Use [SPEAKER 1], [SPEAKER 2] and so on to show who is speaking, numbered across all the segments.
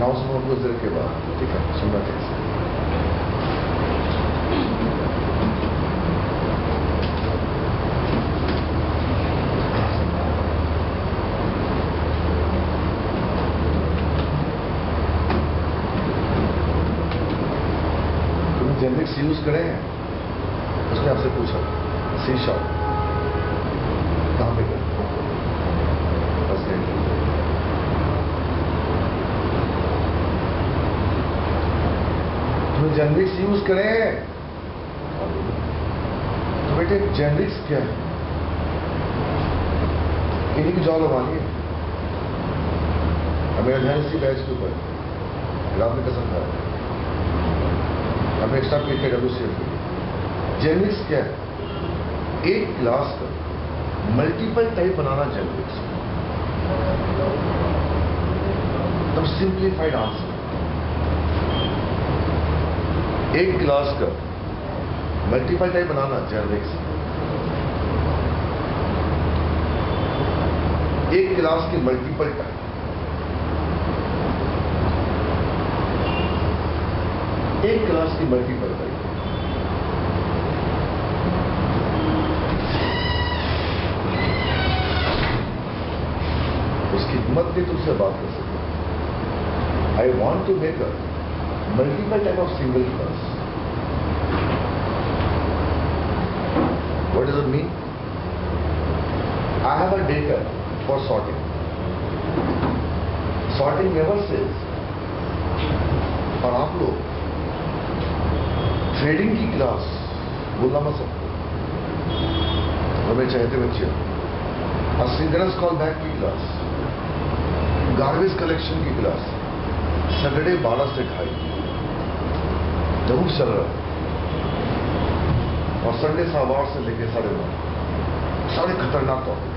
[SPEAKER 1] गाँव सुनो कुछ देर के बाद, ठीक है, सुनना कैसे। जेनरिक्स यूज करें हैं, उसने आपसे पूछा सी शॉप कहां पे करें, बस तुम्हें जेनरिक्स यूज करें तो बेटे जेनरिक्स क्या है, इन्हीं की जॉब मानिए। अब मेरा ध्यान इसी बैच के ऊपर, रात में कसम खा हमें एक्स्ट्रा पे के WCF। जेनरिक्स क्या है, एक क्लास का मल्टीपल टाइप बनाना जेनरिक्स। तब सिंप्लीफाइड आंसर, एक क्लास का मल्टीपल टाइप बनाना जेनरिक्स। एक क्लास के मल्टीपल टाइप, एक क्लास की मल्टीपल टाइप। उसकी हिम्मत भी तुमसे बात कर सकते। I want to make a multiple type of single class. What does it mean? I have a data for sorting. Sorting never says, और आप लोग ट्रेडिंग की क्लास बोलना मत सकते, हमें चाहते बच्चे असिंक्रोनस कॉल बैक की क्लास, गार्बेज कलेक्शन की क्लास, सैटरडे 12 से 2:30 जरूर चल रहा है, और संडे 8:15 से लेकर 9:30 सारे खतरनाक topic.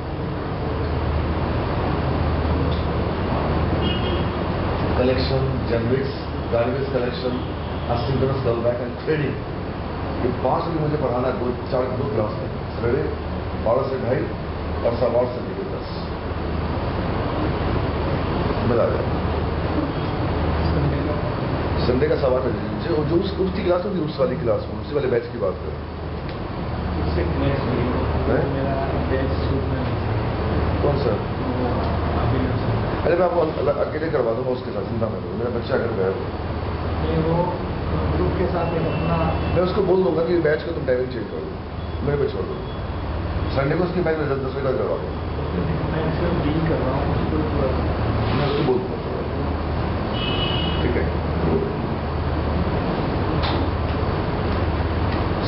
[SPEAKER 1] Collection, generics, garbage collection, asynchronous call back and trading, ये 5 भी मुझे पढ़ाना है। 2 क्लास है, सैटरडे 12 से 2:30 और 8:15 से लेकर 10 मिला जाए। संडे का 8:15 जो उसकी क्लास होगी, उस वाली क्लास में, उसी वाले बैच की बात करें। कौन सा? अरे मैं आपको अकेले करवा दूंगा उसके साथ, चिंता मत करो, मेरा बच्चा घर गया
[SPEAKER 2] वो ग्रुप के साथ अपना,
[SPEAKER 1] मैं उसको बोल दूंगा कि बैच को तुम टाइमिंग चेंज कर दो, मेरे पे छोड़ दो। संडे को उसकी बैच में 10 बजे का करवा दो।
[SPEAKER 2] मैं डील कर रहा हूँ,
[SPEAKER 1] मैं उसको बोल दूंगा, ठीक है।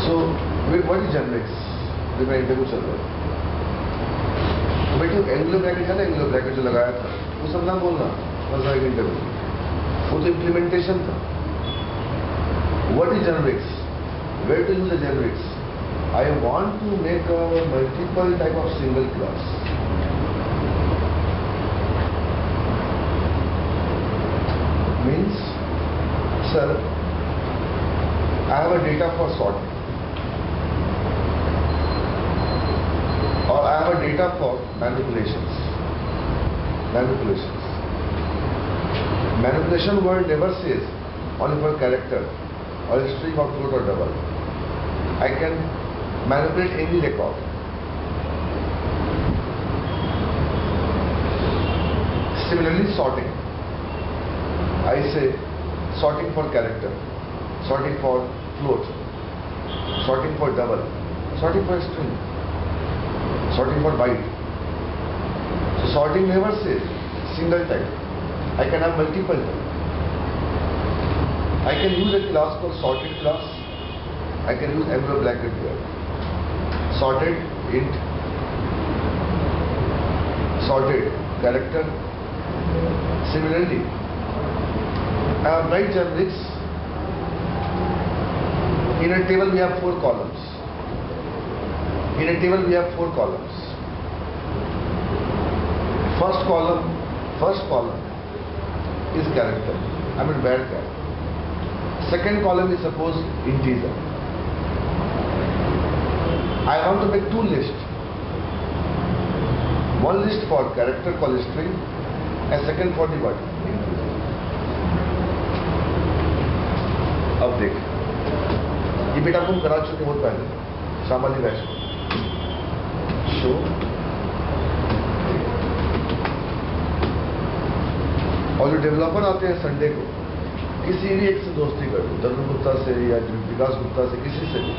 [SPEAKER 1] So what is generics? जो मैं इंटरव्यू चल रहा है तो बेटे एंग्लो ब्रैकेट है ना, एंग्लो ब्रैकेट जो लगाया था वो सब ना बोलना, बस एक इंटरव्यू, वो तो इम्प्लीमेंटेशन था। What is generics? Where to use the generics? I want to make a multiple type of single class. Means, sir, I have a data for sorting, or I have a data for manipulations. Manipulation word never says only for character or string or float or double. I can manipulate any record. Similarly, sorting. I say sorting for character, sorting for float, sorting for double, sorting for string, sorting for byte. So sorting never says single type. I can have multiple type. I can use a class called sorted class. I can use Anglo bracket here. Sorted int, sorted character. Similarly, I have write generics. In a table we have 4 columns. In a table we have 4 columns. First column is character. I mean where character. Second column is suppose integer. I want to make 2 lists. One list for character called string and second for the what? अब देख, ये बेटा तुम करा चुके बहुत पहले, शाम वाली बैच शो। और जो डेवलपर आते हैं संडे को, किसी भी एक से दोस्ती कर लो, धर्म गुप्ता से या विकास गुप्ता से, किसी से भी,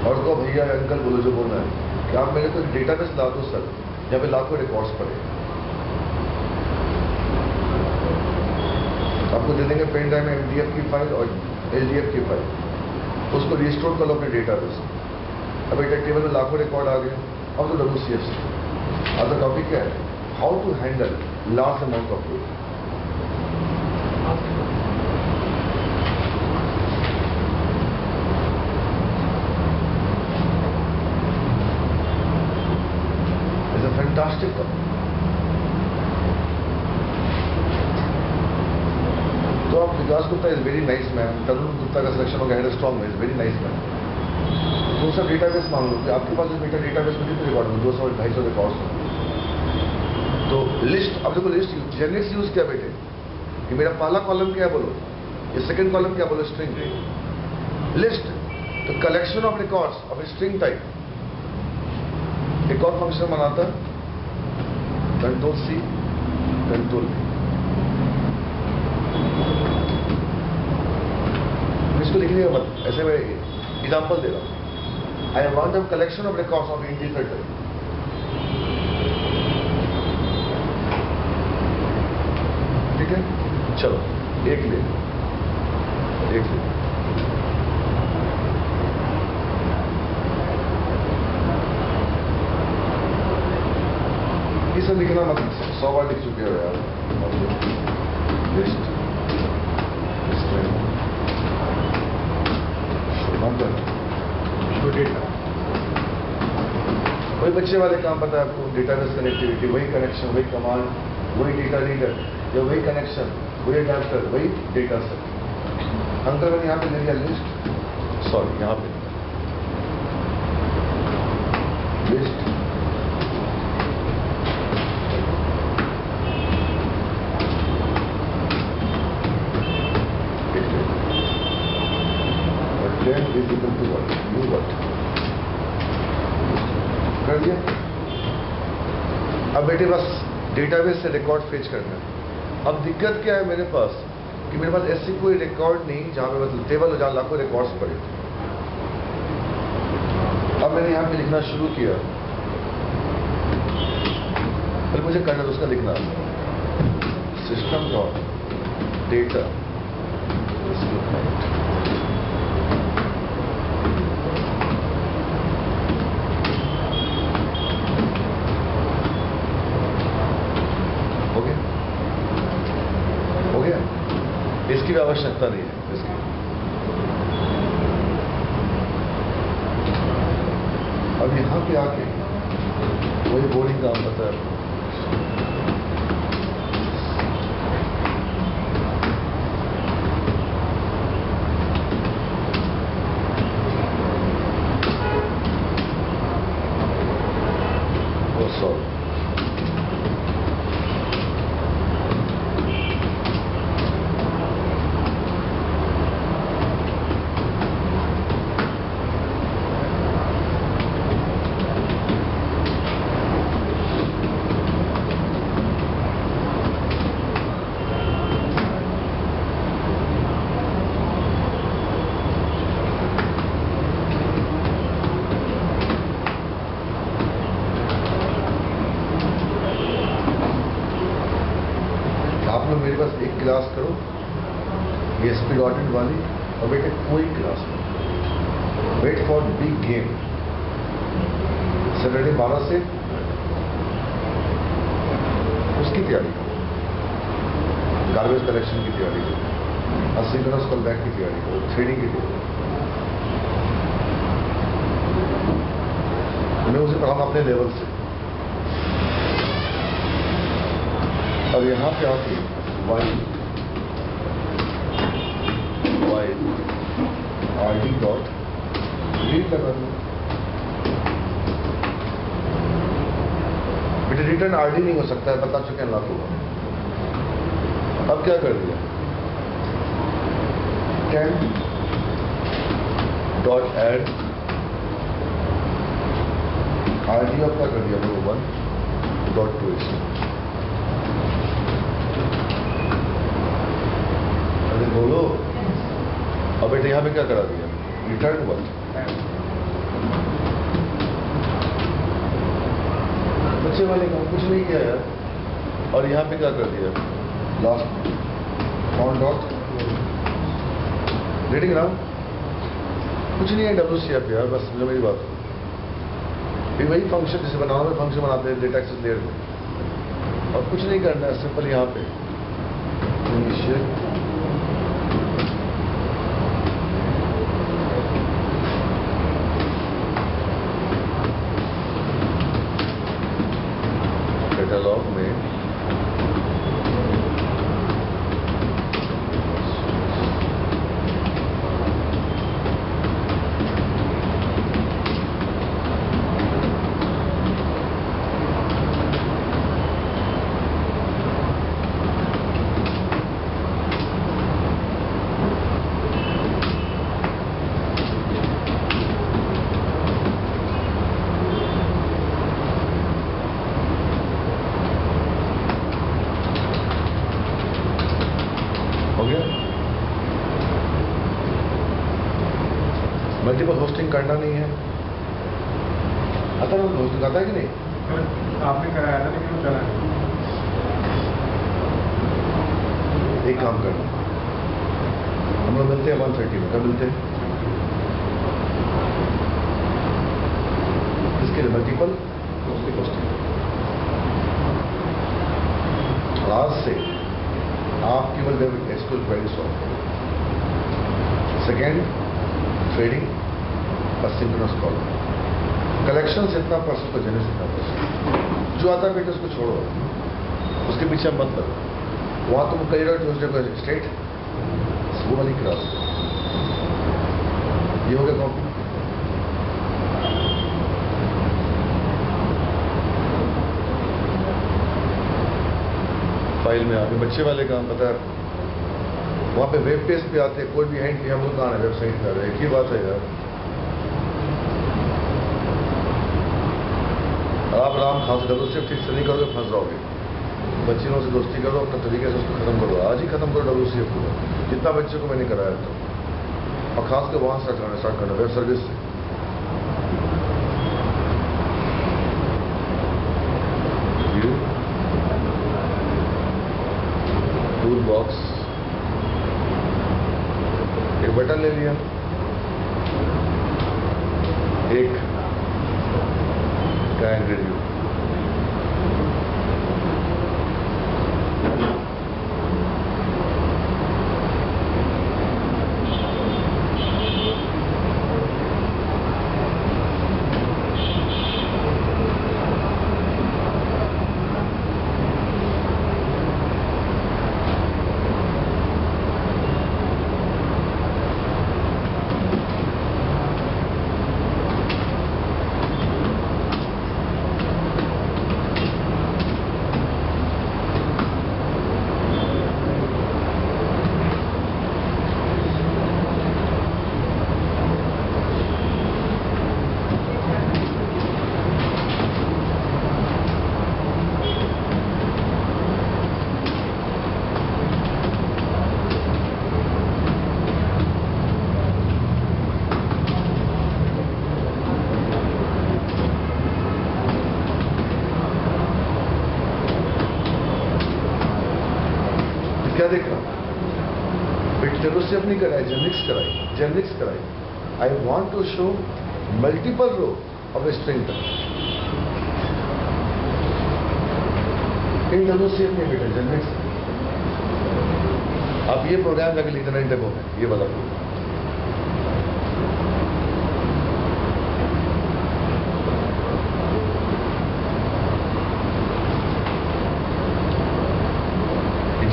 [SPEAKER 1] और तो भैया अंकल बोलो जो बोलना है कि आप मेरे को डेटाबेस ला दो सर, यहाँ पे लाखों रिकॉर्ड्स पड़े, आपको दे देंगे पेन ड्राइव में MDF की फाइल और LDF की फाइल, उसको रिस्टोर कर लो अपने डेटाबेस। अब एक टेबल में लाखों रिकॉर्ड आ गए। अब तो WCF से आज का टॉपिक क्या है, how to handle large amount of data. It's a fantastic topic. तो आप Vikas Gupta is very nice man, Tarun Gupta का सिलेक्शन हो गया है, स्ट्रॉन्ग है, इज वेरी नाइस मैन। तो सब डेटाबेस मांग लो कि आपके पास जो बेटा डेटाबेस में कितने रिकॉर्ड में 200-250 रिकॉर्ड्स होंगे। तो लिस्ट, अब देखो लिस्ट जेनेरिक्स यूज किया बेटे कि मेरा पहला कॉलम क्या है बोलो, ये सेकंड कॉलम क्या बोलो, स्ट्रिंग लिस्ट। तो collection of records of string type. एक और फंक्शन बनाता Ctrl+C Ctrl+V। इसको लिखने मत, ऐसे मैं एग्जाम्पल दे रहा हूं। I want a collection of records of integer type. ठीक है, चलो एक ले, ये सब लिखना मत, 100 बार लिख चुके हो यार। लिस्ट डेटा, वही बच्चे वाले काम पता है आपको, डेटाबेस कनेक्टिविटी, वही कनेक्शन, वही कमांड, वही डेटा रीडर, या वही कनेक्शन, वही अडेप्टर, वही डेटा सेट। अंकल मैंने यहाँ पे ले लिया लिस्ट, सॉरी यहाँ पे list, is equal to what? New what? कर दिया। अब बेटे बस डेटाबेस से रिकॉर्ड फेच करना है। अब दिक्कत क्या है मेरे पास कि मेरे पास ऐसी कोई रिकॉर्ड नहीं जहां पे मतलब टेबल हो जहां लाखों रिकॉर्ड्स पड़े। अब मैंने यहां पे लिखना शुरू किया, फिर मुझे करना तो उसका लिखना सिस्टम डॉट डेटा इसकी भी आवश्यकता नहीं है इसकी। अब यहां पे आके वही बोरिंग काम पता है वो सॉल्व। मेरे पास एक क्लास करो ASP.NET वाली, और बेटे कोई class wait for big game Saturday 12 से उसकी तैयारी करो, गार्बेज कलेक्शन की तैयारी करो, असिंक्रोनस कॉल बैक की तैयारी करो, थ्रेडिंग की तैयारी करो। मैं उसे पढ़ाऊंगा अपने लेवल से। अब यहां पे आके वाई RD डॉट रीड लगा दो। बेटे रिटर्न RD नहीं हो सकता है, बता चुके हैं लाखों। अब क्या कर दिया, 10 डॉट एड आरडी ऑफ क्या कर दिया नंबर 1 डॉट टू इस। अरे बोलो अब बेटे यहाँ पे क्या करा दिया रिटर्न 1 बच्चे वाले काम कुछ नहीं किया यार। और यहाँ पे क्या कर दिया last on dot reading now कुछ नहीं है WCF यार बस जो मेरी बात फिर वही फंक्शन जिसे बनाओ में फंक्शन बनाते हैं डेटा एक्सेस लेयर में और कुछ नहीं करना है सिंपल यहाँ पे इनिशियल कैटलॉग में मल्टीपल होस्टिंग करना नहीं है आता ना होस्टिंग आता है कि नहीं
[SPEAKER 2] आपने कराया था लेकिन वो चला नहीं।
[SPEAKER 1] एक काम करना हम लोग मिलते हैं 1:30 में कब मिलते हैं इसके लिए मल्टीपल होस्टिंग आज से आप केवल एसक्यूएल क्वेरी सॉल्व करें। सेकेंड ट्रेडिंग और सिंक्रोनस कॉल कलेक्शन से इतना परसेंट तो जेने से इतना परसेंट जो आता है बेटे उसको छोड़ो उसके पीछे मत लगो वहाँ तुम कई बार ट्यूजडे को स्ट्रेट वो वाली क्लास ये हो गया कॉपी फाइल में आके बच्चे वाले काम पता है वहाँ पे वेब पेज पे आते कोई भी हैंड हम लोग कहाँ है वेबसाइट कर रहे हैं एक ही बात है यार। आप राम खास करो सिर्फ ठीक से नहीं करोगे फंस जाओगे। बच्चियों से दोस्ती करो अपने तरीके से उसको खत्म करो आज ही खत्म करो WCF को जितना बच्चे को मैंने कराया था और खास कर वहाँ स्टार्ट करना वेब सर्विस से टूल बॉक्स एक बटन ले लिया एक कैन रिव्यू क्या देखा WCF नहीं कराई जेनिक्स कराई I want to show multiple row of string in WCF नहीं बेटा जेनिक्स आप ये प्रोग्राम जाके लिखना इन डेमो में ये वाला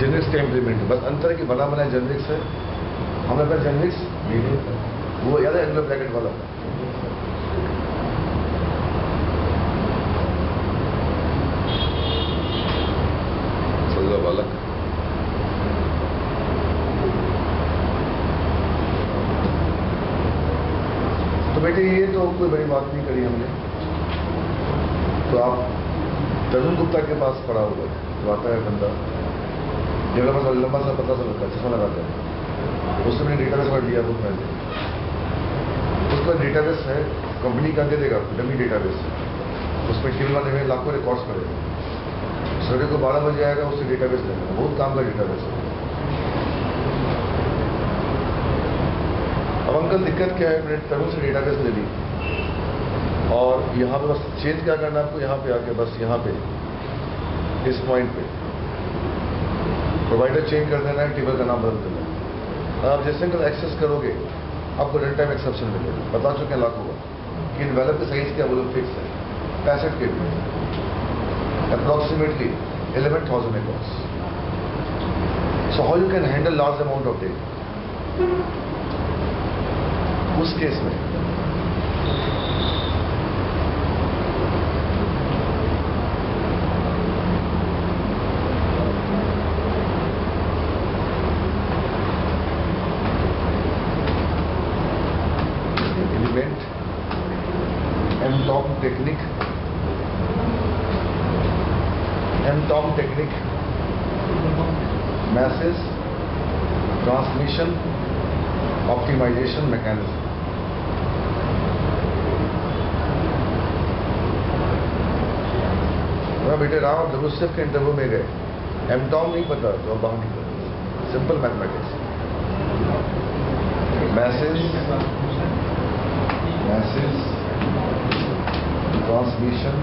[SPEAKER 1] जेनिक्स का इम्प्लीमेंट बस अंतर की बना बनाए जेनिक्स है हमारे पास जेनिक्स वो याद है एंगुलर ब्रैकेट वाला सजा वाला बेटे ये तो कोई बड़ी बात नहीं करी हमने, तो आप तरुण गुप्ता के पास पड़ा होगा, जो आता है बंदा जगह पर लंबा सा पता सा लगता है, चश्मा लगाता है, उससे मैंने डेटाबेस पढ़ लिया बहुत पहले। उसका डेटाबेस है, कंपनी का दे देगा डमी डेटाबेस, उसमें टेबल वाले में लाखों रिकॉर्ड्स पड़ेगा। सवेरे को 12 बजे आएगा, उससे डेटाबेस लेना, बहुत काम का डेटाबेस है। अब अंकल दिक्कत क्या है, मैंने तरुण से डेटाबेस ले ली और यहाँ पे बस चेंज क्या करना है आपको, यहाँ पे आके बस यहाँ पे इस पॉइंट पे प्रोवाइडर चेंज कर देना है, टेबल का नाम बदल देना है। आप जैसे अंकल एक्सेस करोगे आपको रन टाइम एक्सेप्शन मिलेगा। बता चुके हैं लाखों का कि इनवेलप की साइज क्या बोलो फिक्स है 65 के B, approximately 11,000 across. So how you can handle large amount of data? उस केस में implement MTOM technique, message transmission optimization mechanism. बेटे राम आप जब सिर्फ के इंटरव्यू में गए, एमटॉम नहीं पता तो अब बाहर निकलो, simple mathematics. Message transmission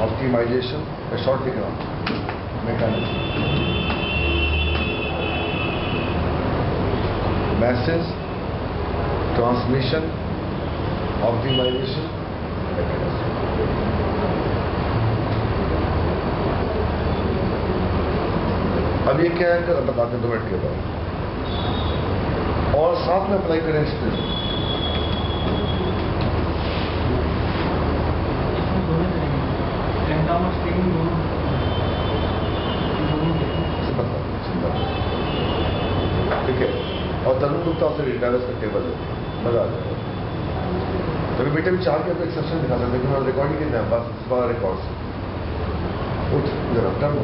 [SPEAKER 1] optimization, short लिख रहा हूँ, mechanism. Message transmission optimization mechanism. अब ये क्या है बताते हैं 2 मिनट के बाद, और साथ में अप्लाई करें स्ट्रीम। ठीक है, और तरुण गुप्ता से डेटाबेस का टेबल है, मजा आ जाएगा। तो बेटे भी 4 के आपको एक्सेप्शन दिखा सकते, लेकिन रिकॉर्डिंग कितने हैं, बस 12 रिकॉर्ड्स। उठ जरा टर्न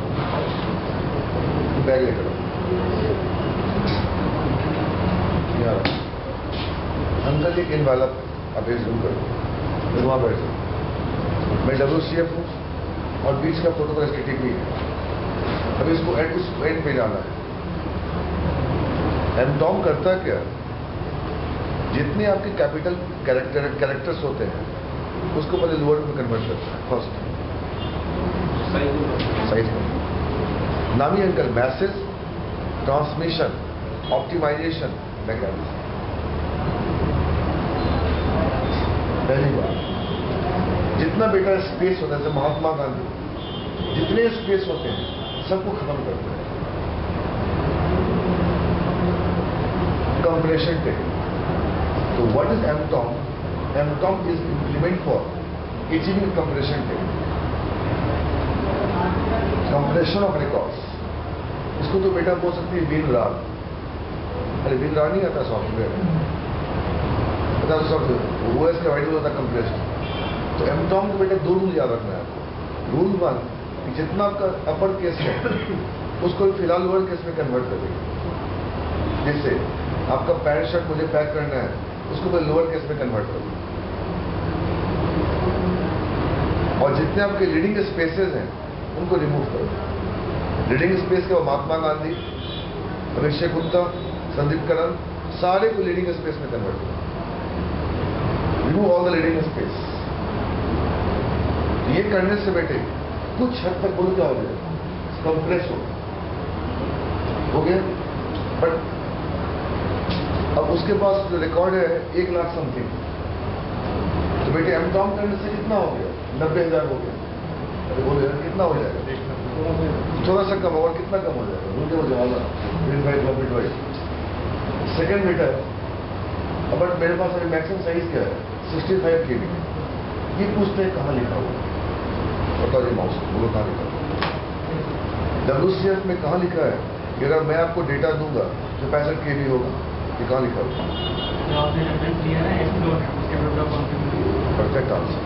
[SPEAKER 1] बैग लेकर यार अंकल एक इनवेलप आप ये जूम करो, वहाँ बैठ जाओ। मैं WCF हूँ और बीच का फोटो का स्टेटिक भी है। अब इसको एंड पे जाना है। एमटॉम करता क्या, जितने आपके कैपिटल कैरेक्टर्स होते हैं उसको पहले लोअर में कन्वर्ट करता है, फर्स्ट साइज में। नामी uncle message transmission optimization mechanism. पहली बात, जितना बेटा स्पेस होता है, जैसे महात्मा गांधी जितने स्पेस होते हैं सबको खत्म करते हैं। Compression technique. तो what is MTOM? MTOM is implement for achieving compression technique, compression of records. इसको तो बेटा बोल सकती है विन राग। अरे विन राग नहीं आता सॉफ्टवेयर में, बता दो सब OS का वाइड होता है कंप्रेशन। तो एमटॉम को बेटा 2 रूल याद रखना है आपको। रूल 1 कि जितना आपका अपर केस है उसको फिलहाल लोअर केस में कन्वर्ट कर देगा। जैसे आपका पैंट शर्ट मुझे पैक करना है, उसको मैं लोअर केस में कन्वर्ट कर दूँ। और जितने आपके लीडिंग स्पेसेस हैं उनको रिमूव करो। लीडिंग स्पेस के महात्मा गांधी, अभिषेक गुप्ता, संदीप करण, सारे को लीडिंग स्पेस में कन्वर्ट करो। Remove all the leading space. ये करने से बेटे कुछ हद तक बोलो क्या हो गया, कंप्रेस हो गया। बट अब उसके पास जो रिकॉर्ड है 1 लाख समथिंग, तो बेटे एमटॉम करने से कितना हो गया, 90,000 हो गया। अरे बोलो यार कितना हो जाएगा, थोड़ा सा कम होगा, कितना कम हो जाएगा, मुझे हो जाएगा सेकेंड मीटर। बट मेरे पास अभी मैक्सिमम साइज क्या है 65 KB। ये पूछते हैं कहाँ लिखा हुआ, बताओ जी माउस बोलो कहाँ लिखा हुआ। WCF में कहाँ लिखा है कि अगर मैं आपको डेटा दूंगा तो 65 KB होगा। ये कहाँ लिखा हुआ?
[SPEAKER 2] जो आपने रेफरेंस दिया है एक्सप्लोर है, उसके बाद कॉन्फ़िगर।
[SPEAKER 1] Perfect answer.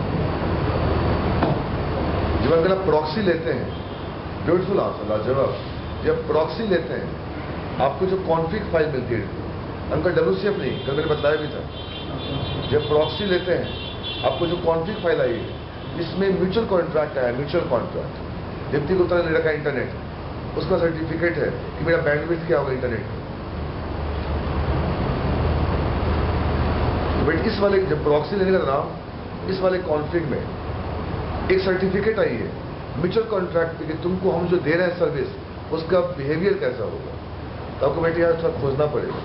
[SPEAKER 1] जब अगर आप प्रॉक्सी लेते हैं, ब्यूटीफुल आंसर, लाजवाब। जब प्रॉक्सी लेते हैं आपको जो कॉन्फिग फाइल मिलती है, अंकल WCF नहीं, कल मैंने बताया भी था। जब प्रॉक्सी लेते हैं आपको जो कॉन्फिग फाइल आई है, इसमें म्यूचुअल कॉन्ट्रैक्ट आया, म्यूचुअल कॉन्ट्रैक्ट। दीप्ति गुप्ता ने रखा इंटरनेट, उसका सर्टिफिकेट है कि मेरा बैंडविड्थ क्या होगा इंटरनेट। बट इस वाले जब प्रॉक्सी लेने का नाम, इस वाले कॉन्फ्लिक्ट में एक सर्टिफिकेट आई है म्यूचुअल कॉन्ट्रैक्ट कि तुमको हम जो दे रहे हैं सर्विस, उसका बिहेवियर कैसा होगा। तो आपको बेटे यार थोड़ा खोजना पड़ेगा।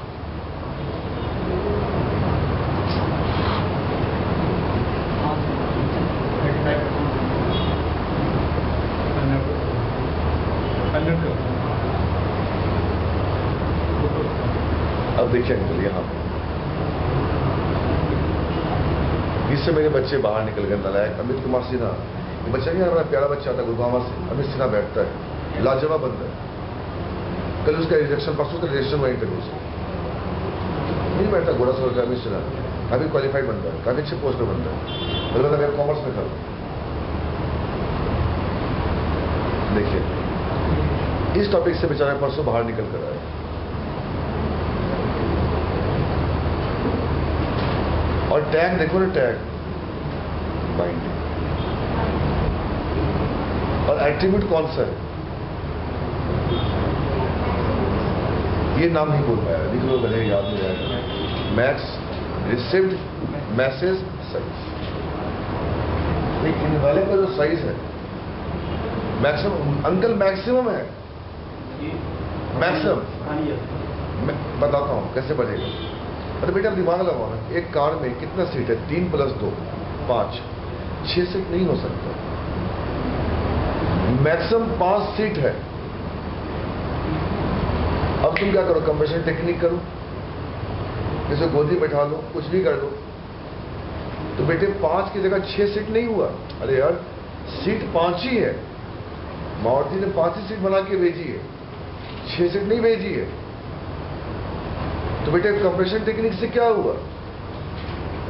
[SPEAKER 1] अब देखिए अंकल यहाँ इससे मेरे बच्चे बाहर निकल गए नालायक। अमित कुमार सिन्हा, ये बच्चा नहीं, हमारा प्यारा बच्चा था गुड़गांव से, अमित सिन्हा बैठता है, लाजवाब बंदा है। कल उसका रिजेक्शन, परसों का रिजेक्शन हुआ इंटरव्यू से, नहीं बैठता घोड़ा सोल का अमित सिन्हा, काफी क्वालिफाइड बनता है, काफी अच्छे पोस्ट पर बनता है, बल्कि मेरे कॉमर्स में था। देखिए इस टॉपिक से बेचारा परसों बाहर निकल कर आया। और टैग देखो ना, टैग बाइंडिंग और एट्रीब्यूट कौन सा है, ये नाम नहीं बोल पाया, लिख लो भले याद नहीं आएगा। मैक्स रिसीव्ड मैसेज साइज, लेकिन वाले का जो साइज है मैक्सिमम, अंकल मैक्सिमम है, मैक्सिमम मैं बताता हूं कैसे बढ़ेगा। अरे बेटा दिमाग लगाओ ना, एक कार में कितना सीट है? 3 + 2 5, 6 सीट नहीं हो सकता, मैक्सिमम 5 सीट है। अब तुम क्या करो, कंप्रेशन टेक्निक करो, जैसे गोदी बैठा लो, कुछ भी कर लो, तो बेटे 5 की जगह 6 सीट नहीं हुआ। अरे यार सीट 5 ही है, मारुति ने 5 ही सीट बना के भेजी है, 6 सीट नहीं भेजी है। तो बेटे कंप्रेशन टेक्निक से क्या हुआ,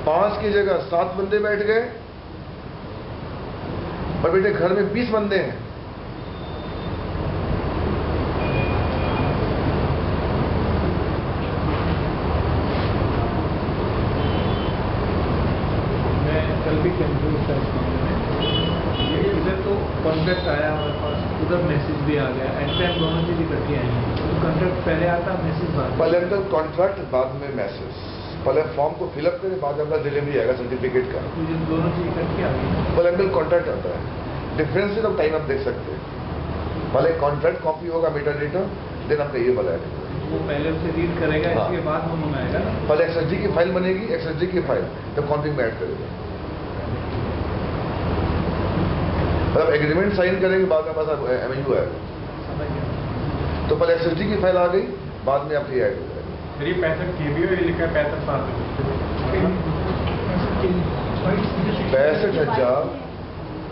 [SPEAKER 1] 5 की जगह 7 बंदे बैठ गए, और बेटे घर में 20 बंदे हैं।
[SPEAKER 2] मैं कल भी कंफ्यूज था इस मामले में। ये इधर तो कॉन्ट्रैक्ट आया हमारे पास, उधर मैसेज भी आ गया, एट टाइम दोनों चीज इकट्ठी आई हैं। तो कॉन्ट्रैक्ट पहले आता, मैसेज बाद।
[SPEAKER 1] पहले अंदर कॉन्ट्रैक्ट, बाद में मैसेज, पहले फॉर्म को फिलअप करें, बाद में अपना डिलीवरी आएगा सर्टिफिकेट का।
[SPEAKER 2] तो ये दोनों चीज इकट्ठी आ गई।
[SPEAKER 1] पहले अंदर कॉन्ट्रैक्ट आता है, डिफरेंस ऑफ टाइम आप देख सकते हैं। पहले कॉन्ट्रैक्ट कॉपी होगा मीटर डेटा, देन आपका ये वाला है,
[SPEAKER 2] वो पहले उसे रीड करेगा,
[SPEAKER 1] हाँ।
[SPEAKER 2] इसके बाद वो मंगाएगा ना।
[SPEAKER 1] पहले XSD की फाइल बनेगी, XSD की फाइल जब कॉन्ट्रैक्ट में ऐड करेगा, मतलब एग्रीमेंट साइन करेंगे, बाद में पास MOU आएगा।
[SPEAKER 2] समझ गया।
[SPEAKER 1] तो पहले XSD की फाइल आ गई, बाद में आपकी ऐड हो जाएगी।
[SPEAKER 2] मेरी 65 KB और ये लिखा है 65 साल।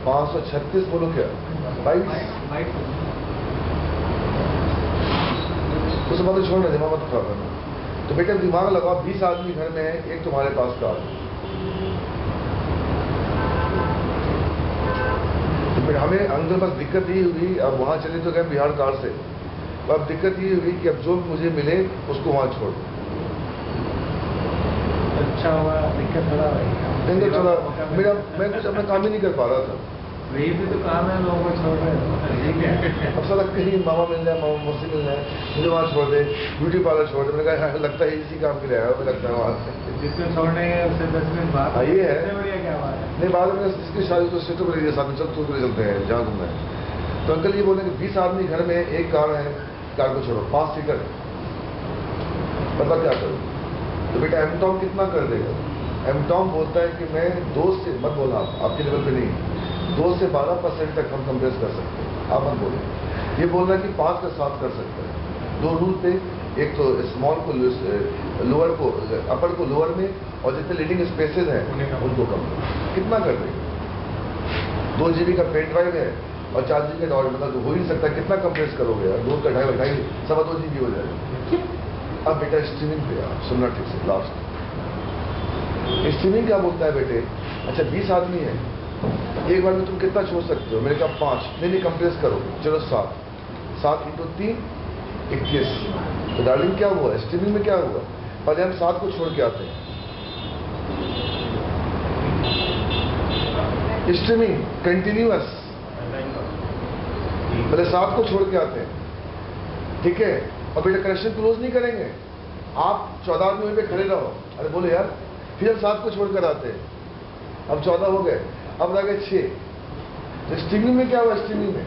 [SPEAKER 1] 65,536 बोलो क्या, 22 उस बात छोड़ना, दिमाग मत खराब करना। तो बेटा दिमाग लगाओ, 20 आदमी घर में है, एक तुम्हारे पास कार, तो फिर हमें अंदर बस दिक्कत ये हुई, अब वहां चले तो गए बिहार कार से, तो अब दिक्कत ये हुई कि अब जो मुझे मिले उसको वहां छोड़ दो।
[SPEAKER 2] अच्छा हुआ, दिक्कत थोड़ा
[SPEAKER 1] नहीं थोड़ा मेरा, मैं कुछ अपना काम ही नहीं कर पा रहा था।
[SPEAKER 2] वही भी तो काम है, लोगों को छोड़ रहे हो, ठीक है।
[SPEAKER 1] अब साला कहीं मामा मिल जाए, मामा मौसी मिल जाए, मुझे वहाँ छोड़ दे, ब्यूटी पार्लर छोड़ दे। मैंने कहा हाँ, लगता है इसी काम के लिए आया, मुझे लगता है वहाँ से
[SPEAKER 2] जिसको छोड़ने गए उससे 10 मिनट बाद।
[SPEAKER 1] हाँ, ये है।
[SPEAKER 2] इससे बढ़िया क्या बात है।
[SPEAKER 1] नहीं, बाद में इसकी शादी तो सिस्टर को ले लिया साथ में, चल तो ले चलते हैं जहाँ घूमना है। तो अंकल ये बोले कि 20 आदमी घर में, एक कार है, कार को छोड़ो, 5 सीटर है, मतलब क्या करूँ। तो बेटा एमटॉम कितना कर देगा? एमटॉम बोलता है कि मैं 2 से, मत बोलना आपके लेवल पे नहीं, 2 से 12% तक हम कंप्रेस कर सकते हैं, आप मत बोलें। ये बोलना कि 5 का 7 कर सकते हैं। 2 रूल पे, एक तो स्मॉल को लोअर को, अपर को लोअर में, और जितने लीडिंग स्पेसेस हैं उनको कम। कितना कर देंगे? 2 GB का पेन ड्राइव है और 4 GB का डॉट, मतलब हो ही नहीं सकता। कितना कंप्रेस करोगे यार? 2 का 2.5 2.5 2.25 GB हो जाएगा। अब बेटा स्ट्रीमिंग पे आओ, सुनना ठीक से, लास्ट स्ट्रीमिंग क्या बोलता है बेटे? अच्छा 20 आदमी है, एक बार में तुम कितना छोड़ सकते हो? मैंने कहा 5, नहीं कंप्रेस करो, चलो 7 इंटू 3 21। तो डार्लिंग क्या हुआ स्ट्रीमिंग में? क्या हुआ? पहले हम 7 को छोड़ के आते हैं, स्ट्रीमिंग कंटिन्यूअस, पहले 7 को छोड़ के आते हैं, ठीक है? और बेटा कनेक्शन क्लोज नहीं करेंगे, आप 14 आदमी वहीं पे खड़े रहो। अरे बोले यार, फिर हम 7 को छोड़कर आते हैं, अब 14 हो गए, अब रह गए 6। तो स्ट्रीमिंग में क्या हुआ? स्ट्रीमिंग में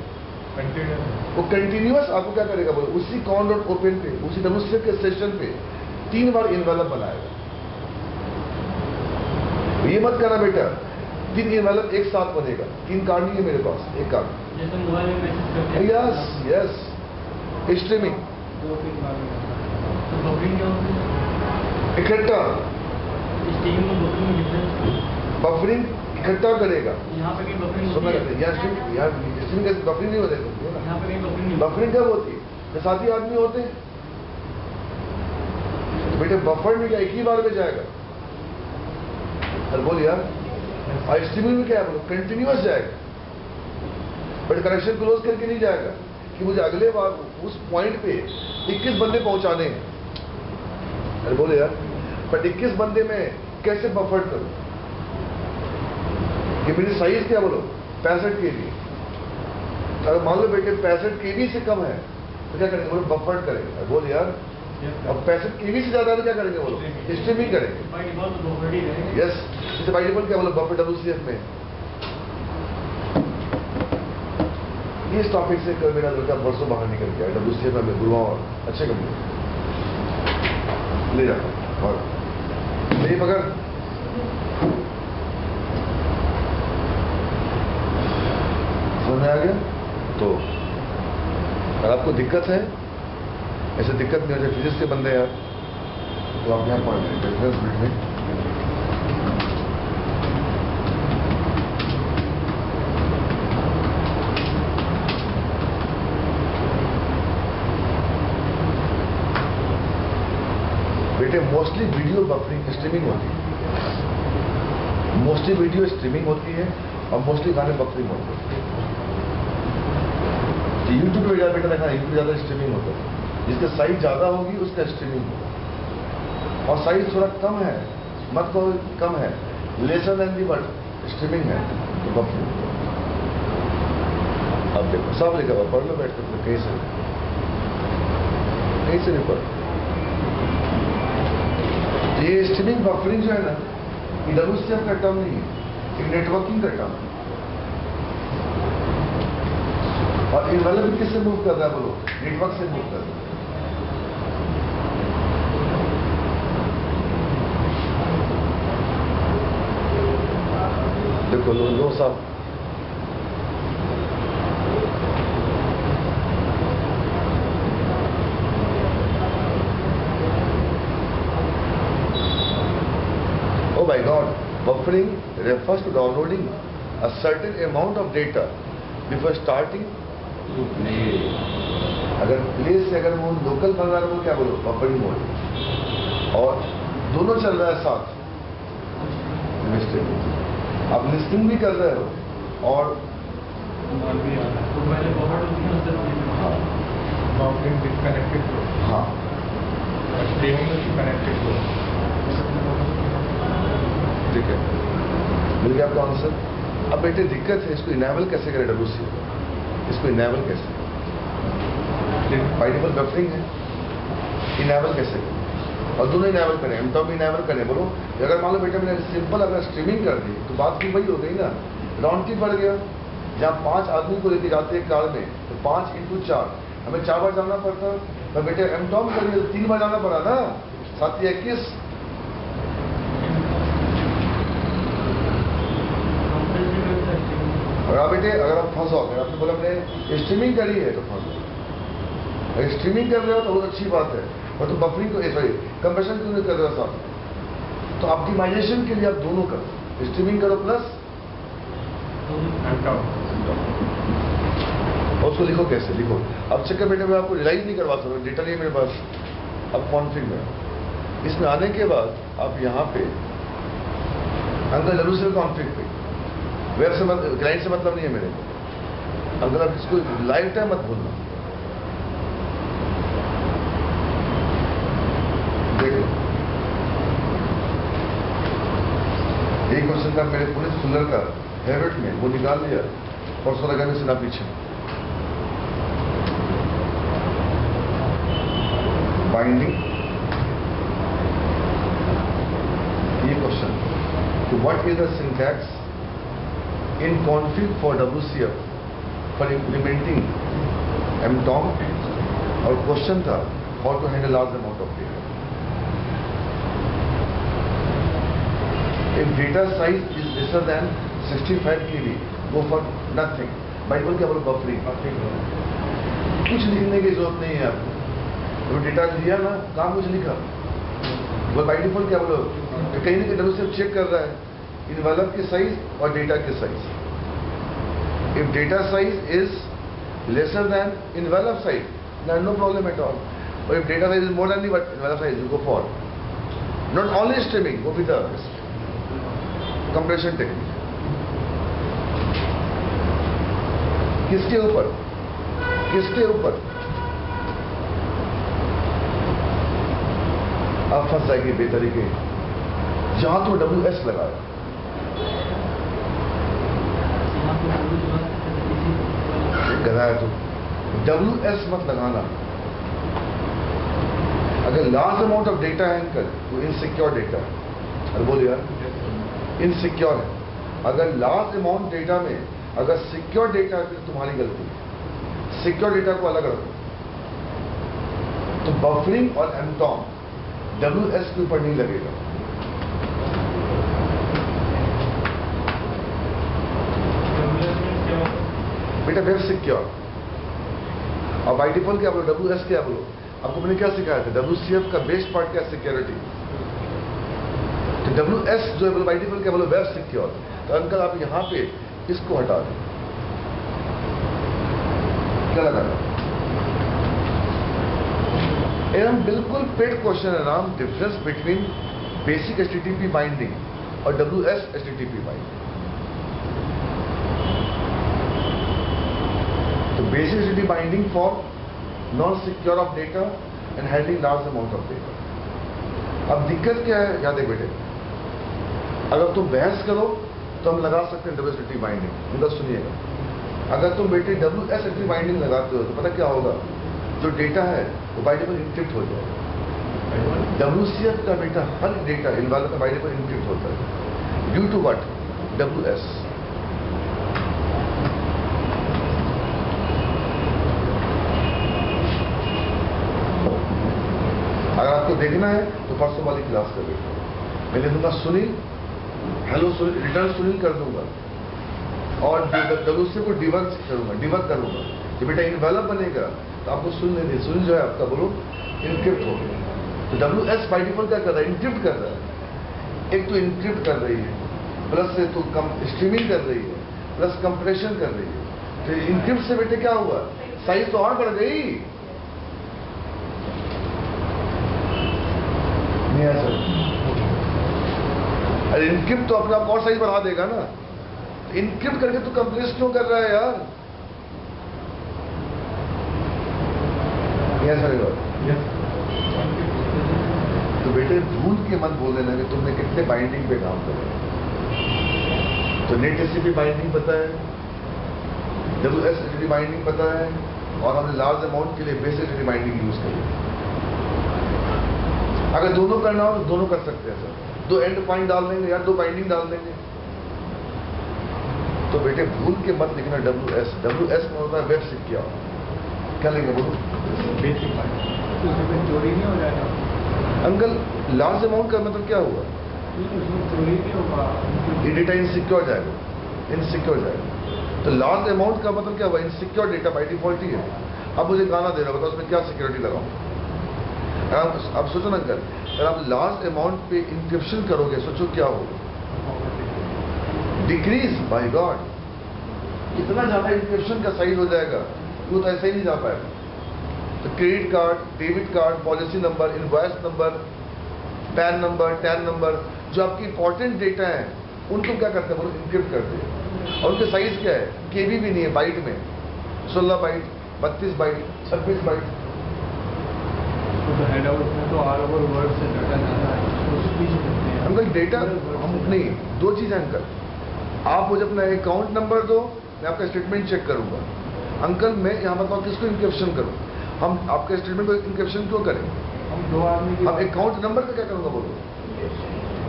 [SPEAKER 1] वो कंटिन्यूअस आपको क्या करेगा बोलो, उसी कॉन डॉट ओपन पे, उसी डब्ल्यूसी के सेशन पे 3 बार इन्वेलप बनाएगा। ये मत करना बेटा 3 इन्वेलप एक साथ बनेगा, 3 कार्ड नहीं है मेरे पास, एक कार्ड।
[SPEAKER 2] जैसे मोबाइल में मैसेज करते हैं।
[SPEAKER 1] यस स्ट्रीमिंग
[SPEAKER 2] 2-3 बार में तो बफरिंग क्या होती है?
[SPEAKER 1] इकट्ठा
[SPEAKER 2] स्ट्रीमिंग में बफरिंग में डिफरेंस,
[SPEAKER 1] बफरिंग इकट्ठा करेगा।
[SPEAKER 2] यहाँ पे कहीं बफरिंग
[SPEAKER 1] सुनना
[SPEAKER 2] होती है?
[SPEAKER 1] यार स्ट्रीमिंग कैसे बफरिंग नहीं होता है?
[SPEAKER 2] यहाँ पे कहीं बफरिंग नहीं
[SPEAKER 1] बफरिंग कब होती है? जब 7 ही आदमी होते हैं, तो बेटे बफर में क्या एक ही बार में जाएगा? अरे बोल यार, और स्ट्रीमिंग में क्या है बोलो, कंटिन्यूअस जाएगा, बट कनेक्शन क्लोज करके नहीं जाएगा कि मुझे अगले बार उस पॉइंट पे 21 बंदे पहुंचाने हैं। अरे बोले यार, बट 21 बंदे में कैसे बफर करूं? कि मेरी साइज क्या बोलो 65 केबी, अगर मान लो बेटे 65 केबी से कम है तो क्या करेंगे बोलो? बफर करेंगे। बोल यार, अब 65 केबी से ज्यादा तो क्या करेंगे बोलो? स्ट्रीमिंग करेंगे।
[SPEAKER 2] बाय डिफॉल्ट तो बफर ही रहेगा।
[SPEAKER 1] यस, इसे बाय डिफॉल्ट क्या बोलो? बफर डब्ल्यूसीएफ में। इस टॉपिक से कल मेरा लड़का परसों बाहर निकल गया, डब्ल्यूसीएफ में गुरुवार, अच्छे कंपनी ले जाता और नहीं पकड़। समझ आ गया? तो अगर आपको दिक्कत है, ऐसे दिक्कत नहीं हो जाए, फिजिक्स के बंदे यार, तो आप यहाँ पढ़ लें डिफरेंस बिटवीन बेटे मोस्टली वीडियो बफरिंग स्ट्रीमिंग होती है, मोस्टली वीडियो स्ट्रीमिंग होती है और मोस्टली गाने बफरिंग होते हैं। यूट्यूब पे बेटा देखा, यूट्यूब ज्यादा स्ट्रीमिंग होता है, जिसका साइज ज्यादा होगी उसका स्ट्रीमिंग होगा, और साइज थोड़ा कम है, मत कहो कम है, lesser than the but streaming है तो बफरिंग। अब देखो सब लिखा हुआ, पढ़ लो बैठ कर, कहीं से नहीं पढ़। ये स्ट्रीमिंग बफरिंग जो है ना, ये डब्ल्यूसीएफ का टर्म नहीं है, एक नेटवर्किंग का टर्म है। और इन्वेलप किससे मूव कर रहा है बोलो? नेटवर्क से मूव कर रहा है। देखो लो साहब, oh my God, buffering refers to downloading a certain amount of data before starting to play। अगर प्ले से अगर वो लोकल बन रहा है वो क्या बोलो? Buffering mode. और दोनों चल रहा है साथ, आप लिस्टिंग भी कर रहे हो और हाँ
[SPEAKER 2] बफरिंग डिस्कनेक्टेड हो,
[SPEAKER 1] हाँ
[SPEAKER 2] स्ट्रीमिंग कनेक्टेड हो।
[SPEAKER 1] ठीक है, मिल गया आपका आंसर। अब बेटे दिक्कत है, इसको इनेबल कैसे करें डब्ल्यूसी? इसको इनेबल कैसे? बाय डिफॉल्ट बफरिंग है, इनेबल कैसे करें? और दोनों इनेबल करें, एमटॉप इनेबल करें बोलो। अगर मान लो बेटा मैंने सिंपल अगर स्ट्रीमिंग कर दी तो बात की वही हो गई ना, राउंड की बढ़ गया। जहाँ 5 आदमी को लेके जाते हैं कार में तो 5 इंटू 4 हमें 4 बार जाना पड़ता। तो बेटे एमटॉप करिए तो 3 बार जाना पड़ा ना, 7 या 21। और आप बेटे अगर आप फंस अगर आपने बोला मैंने स्ट्रीमिंग करी है तो फंस जाओ। अगर स्ट्रीमिंग कर रहे हो तो बहुत अच्छी बात है, और तो बफरिंग को सॉरी कंप्रेशन क्यों नहीं कर रहे हो साथ? तो ऑप्टिमाइजेशन के लिए आप दोनों करो, स्ट्रीमिंग करो प्लस और उसको लिखो कैसे लिखो। अब चक्कर बेटे मैं आपको रिलाइज नहीं करवा सकता, डेटा नहीं है मेरे पास, अब कॉन्फिग में, इसमें आने के बाद आप यहाँ पे अंकल WCF कॉन्फिग पे, वेब से क्लाइंट से मतलब नहीं है मेरे को। अगर आप इसको लाइव टाइम मत भूलना, देख लो एक क्वेश्चन का मेरे पुलिस फुलर का हैबिट में वो निकाल लिया, परसों लगाने से ना पीछे। बाइंडिंग, ये question, what is the syntax in config for WCF for implementing MTOM, और क्वेश्चन था how to handle large amount of data. If data size is lesser than 65 KB, go for nothing. Byte बोल क्या बोलो, buffering. कुछ लिखने की जरूरत नहीं है आपको, तो डेटा लिया ना, काम कुछ लिखा, वो बाई डिफॉल्ट क्या बोलो, कहीं ना कहीं WCF चेक कर रहा है इनवेलप के साइज और डेटा के size. If data size is lesser than envelope size, there no problem at all. और if data size is more than the envelope size, you go for not only streaming, go with the compression technique. किसके ऊपर, किसके ऊपर आप फंस जाएंगे बेतरीके, जहां तो WS लगाया, गधाया तो WS मत लगाना। अगर लार्ज अमाउंट ऑफ डेटा है अंकल, तो इनसिक्योर डेटा है। अरे बोल यार, इनसिक्योर है। अगर लार्ज अमाउंट डेटा में अगर सिक्योर डेटा है, तो तुम्हारी गलती है। सिक्योर डेटा को अलग रखो। तो बफरिंग और MTOM WS के ऊपर नहीं लगेगा। बेटा वेब सिक्योर, और बाई डिफॉल्ट क्या बोलो, WS क्या बोलो। आपको मैंने क्या सिखाया था, WCF का बेस्ट पार्ट क्या, सिक्योरिटी। तो WS जो है बाई डिफॉल्ट क्या बोलो, वेब सिक्योर। तो अंकल आप यहां पे इसको हटा दें, क्या लगाना, एकदम बिल्कुल पेड क्वेश्चन है नाम, difference between basic HTTP binding और WS HTTP बाइंडिंग। तो basic HTTP binding for non secure of data and handling large amount of data. अब दिक्कत क्या है, याद है बेटे, अगर तुम बहस करो तो हम लगा सकते हैं WS HTTP बाइंडिंग। उनका सुनिएगा, अगर तुम बेटे WS HTTP बाइंडिंग लगाते हो तो पता क्या होगा, जो डेटा है वो बाई डिफॉल्ट इंक्रिप्ट हो जाएगा। WCF का बेटा हर डेटा इनवाल्व का बाई डिफॉल्ट इंक्रिप्ट होता है, ड्यू टू व्हाट, WS। अगर आपको देखना है तो परसों वाली क्लास कर बेटा, मैं ले दूंगा सुनील, हेलो सुनील, रिटर्न सुनील कर दूंगा, और WCF को डिबग करूंगा। जब बेटा इनवेलप बनेगा तो आपको सुनील जो है आपका बोलो इनक्रिप्ट हो गया। तो WS बाई डिफॉल्ट क्या कर रहा है, इनक्रिप्ट कर रहा है। एक तो इनक्रिप्ट कर रही है, प्लस से तो स्ट्रीमिंग कर रही है, प्लस कंप्रेशन कर रही है। तो इनक्रिप्ट से बेटे क्या हुआ, साइज तो और बढ़ गई। नहीं है सर, अरे इनक्रिप्ट तो अपने आप और साइज बढ़ा देगा ना। इनक्रिप्ट करके तो कंप्रेस क्यों कर रहा है यार। Yes, तो बेटे भूल के मत बोल देना कि तुमने कितने बाइंडिंग पे काम करा। तो नेट TCP बाइंडिंग पता है, WS HTTP बाइंडिंग पता है, और हमने लार्ज अमाउंट के लिए बेसिक HTTP बाइंडिंग यूज करी। अगर दोनों करना हो तो दोनों कर सकते हैं सर, 2 एंड पॉइंट डाल देंगे या 2 बाइंडिंग डाल देंगे। तो बेटे भूल के मत लिखना WS में होता है वेब सिक्योर। क्या लेंगे बोलो,
[SPEAKER 2] बेसिक बाइंडिंग, उसमें चोरी नहीं हो जाएगा
[SPEAKER 1] अंकल। लार्ज अमाउंट का मतलब क्या हुआ,
[SPEAKER 2] उसमें चोरी नहीं होगा,
[SPEAKER 1] ये डेटा इनसिक्योर जाएगा। तो लार्ज अमाउंट का मतलब क्या हुआ, इनसिक्योर डेटा बाई डिफॉल्ट ही है। अब मुझे गाना देना बताओ उसमें क्या सिक्योरिटी लगाऊं। अब सोचो ना अंकल, अगर आप लार्ज अमाउंट पे इंक्रिप्शन करोगे, सोचो क्या होगा, डिक्रीज बाय गॉड, इतना ज्यादा इंक्रिप्शन का साइज हो जाएगा, वो तो ऐसे ही नहीं जा पाएगा। तो credit card, debit card, policy number, invoice number, pan number, tan number, जो आपकी इंपॉर्टेंट डेटा है उनको क्या करते हैं, वो इनक्रिप्ट करते हैं। और उनके साइज क्या है, केबी भी नहीं है, बाइट में 16 बाइट, 32 बाइट, 26 बाइट।
[SPEAKER 2] तो हेड आउट में तो ऑल ओवर वर्ल्ड से डाटा जाता है, उसको स्पीच करते हैं।
[SPEAKER 1] अंकल डेटा हम नहीं, दो चीज़ है अंकल, आप मुझे अपना अकाउंट नंबर दो, मैं आपका स्टेटमेंट चेक करूंगा। अंकल मैं यहाँ बताओ किसको इंक्रिप्शन करूँ, हम आपके स्टेटमेंट को इंक्रिप्शन क्यों करें?
[SPEAKER 2] हम दो आदमी की
[SPEAKER 1] अब अकाउंट नंबर पे क्या करूँगा बोलो?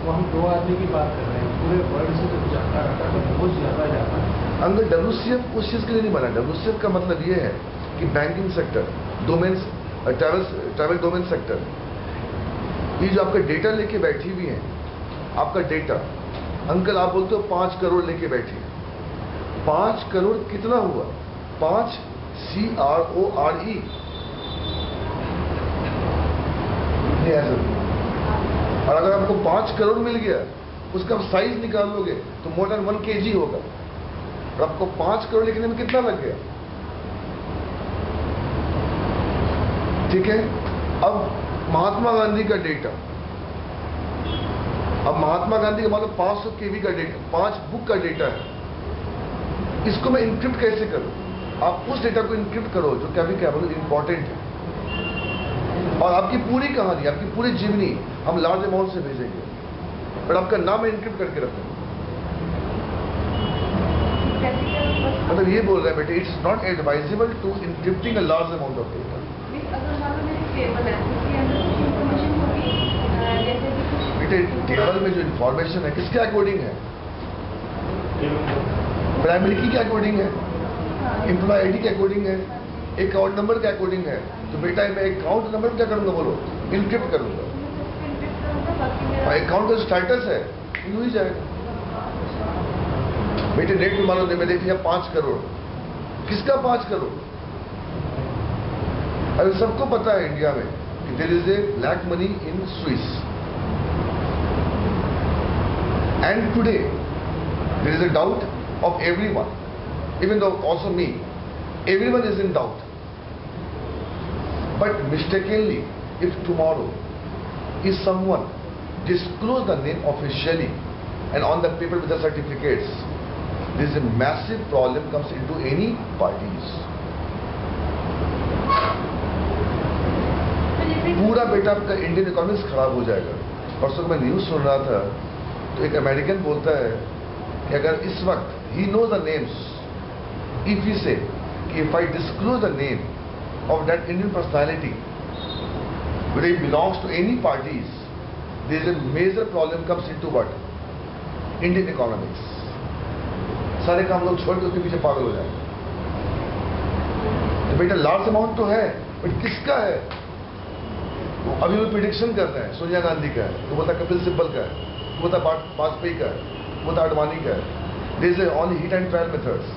[SPEAKER 2] वो हम दो आदमी की बात कर रहे हैं, पूरे वर्ल्ड से जब जाता रहता है तो बहुत ज़्यादा जाता है।
[SPEAKER 1] अंकल WCF उस चीज़ के लिए नहीं बना। WCF का मतलब ये है कि banking sector, domains, travel domain sector, ये जो आपका डेटा लेके बैठी हुई है, आपका डेटा, अंकल आप बोलते हो 5 करोड़ लेके बैठी है। 5 करोड़ कितना हुआ? 5 CRORE ऐसा। और अगर आपको 5 करोड़ मिल गया, उसका साइज निकालोगे तो मोर देन 1 kg होगा। और आपको 5 करोड़ लिखने में कितना लग गया? ठीक है। अब महात्मा गांधी का डेटा, अब महात्मा गांधी का मतलब 500 KB का डेटा, 5 बुक का डेटा है, इसको मैं इंक्रिप्ट कैसे करूं? आप उस डेटा को इंक्रिप्ट करो जो क्या बोलो इंपॉर्टेंट है, और आपकी पूरी कहानी, आपकी पूरी जीवनी हम लार्ज अमाउंट से भेजेंगे, पर आपका नाम इंक्रिप्ट करके रखेंगे। मतलब ये बोल रहे हैं बेटे, it's not advisable to encrypting a large amount of data. बेटे टेबल में जो इंफॉर्मेशन है किसके अकॉर्डिंग है? प्राइमरी की क्या अकॉर्डिंग है, एम्प्लॉय आईडी के अकॉर्डिंग है, अकाउंट नंबर के अकॉर्डिंग है। तो बेटा मैं अकाउंट नंबर क्या करूंगा बोलो? इनक्रिप्ट करूंगा। और अकाउंट का स्टेटस है यूं ही जाएगा। बेटे नेट में मालूम नहीं, मैं देख लिया 5 करोड़, किसका 5 करोड़? अरे सबको पता है इंडिया में कि there is a black money in Swiss, and today there is a doubt of everyone, even though also me, everyone is in doubt. But mistakenly, if tomorrow if someone disclose the name officially and on the paper with the certificates, there is a massive problem comes into any parties. पूरा बेटा आपका Indian economics खराब हो जाएगा। परसों मैं news सुन रहा था तो एक अमेरिकन बोलता है कि अगर इस वक्त he knows the names, if he say if I disclose the name of that Indian personality whether he belongs to any parties, there is a major problem comes into what? Indian economics. सारे काम लोग छोड़ के उसके पीछे पागल हो जाएंगे। तो बेटा लार्ज अमाउंट तो है, बट किसका है? अभी वो प्रिडिक्शन कर रहे हैं, सोनिया गांधी का है, वो बोलता कपिल सिब्बल का है, वो बोलता वाजपेयी का है, वो बोलता अडवाणी का है। These are only hit and trial methods,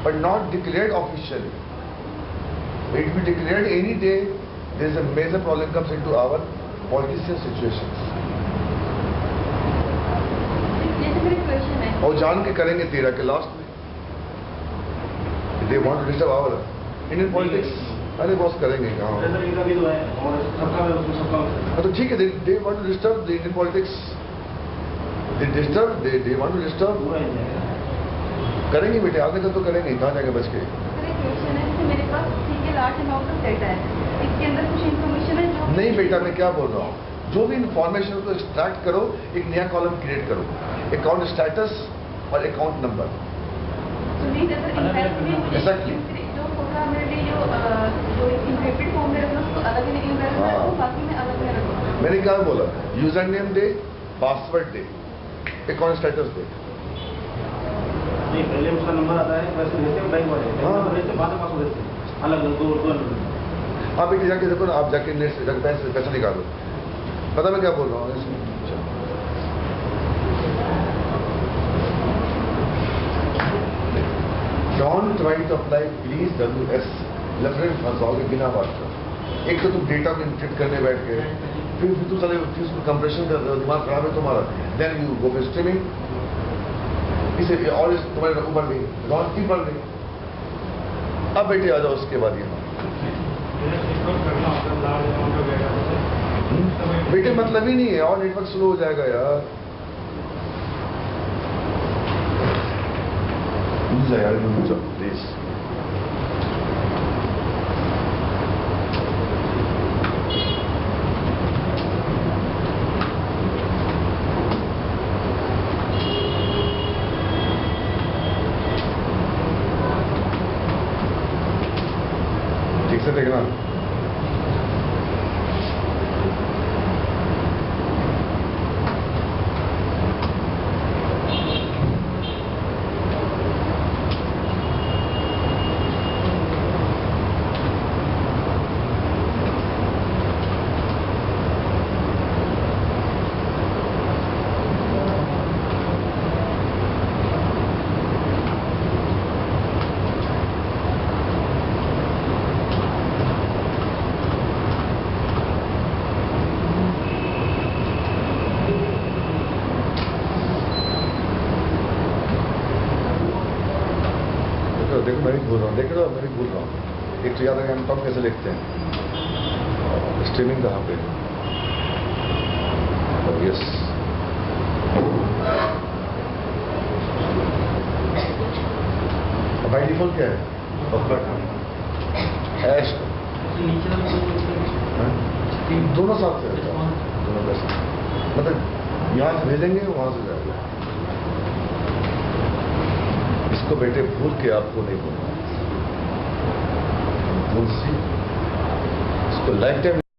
[SPEAKER 1] but not declared officially. It will be declared any day. There is a major problem comes into our political situations. और जान के करेंगे तेरा के लास्ट में they want to disturb our Indian politics. अरे boss करेंगे कहाँ? तो ठीक है, they want to disturb the Indian politics. They want to disturb. करेंगे बेटे, आगे तो करेंगे, कहाँ जाएंगे बच के?
[SPEAKER 3] मेरे पास ठीक है लार्ज अमाउंट ऑफ डेटा है, इसके अंदर कुछ इन्फॉर्मेशन है जो
[SPEAKER 1] नहीं बेटा, मैं क्या बोल रहा हूँ, जो भी इंफॉर्मेशन को एक्सट्रैक्ट करो, एक नया कॉलम क्रिएट करो, अकाउंट स्टेटस और अकाउंट नंबर। Exactly.
[SPEAKER 3] जो होगा मेरे लिए जो इंक्रिप्टेड फॉर्म में रखना उसको अलग ही नहीं रखना, वो बाकी में अलग में रखना।
[SPEAKER 1] मैंने क्या बोला? यूजर नेम दे, पासवर्ड दे, अकाउंट स्टेटस दे।
[SPEAKER 4] नहीं, पहले उसका नंबर आता है, पैसे भेजते हैं बैंक वाले, भेजते बाद में पासवर्ड देते हैं, अलग दो नंबर।
[SPEAKER 1] आप एक जाके देखो ना, आप जाके नेट से जाके पैसा निकालो। पता मैं क्या बोल रहा हूँ? Don't try to apply please WS lieutenant फंसाओगे बिना बात कर। एक तो तुम डेटा को इंक्रिप्ट करने बैठ गए, फिर तुम सारे फिर उसको कंप्रेशन कर रहे हो, दिमाग खराब है तुम्हारा। Then you go for streaming, इसे और तुम्हारे ऊपर नहीं, रॉन की बढ़ गई। अब बेटे आ जाओ उसके बाद यहाँ बेटे मतलब ही नहीं है, और नेटवर्क स्लो हो जाएगा यार। यार प्लीज। ठीक से देखना। देखो मैं भी भूल रहा हूँ, देख रहे हो मैं भी भूल रहा हूँ। एक तो याद है टॉप कैसे लिखते हैं, स्ट्रीमिंग कहाँ पे, यस बाई डिफॉल्ट क्या है, ऐश दोनों साथ से रहता है, दोनों का साथ, मतलब यहाँ से भेजेंगे वहाँ से जाएगा। इसको बेटे भूल के आपको नहीं बोलना, भूल सी इसको लाइफ टाइम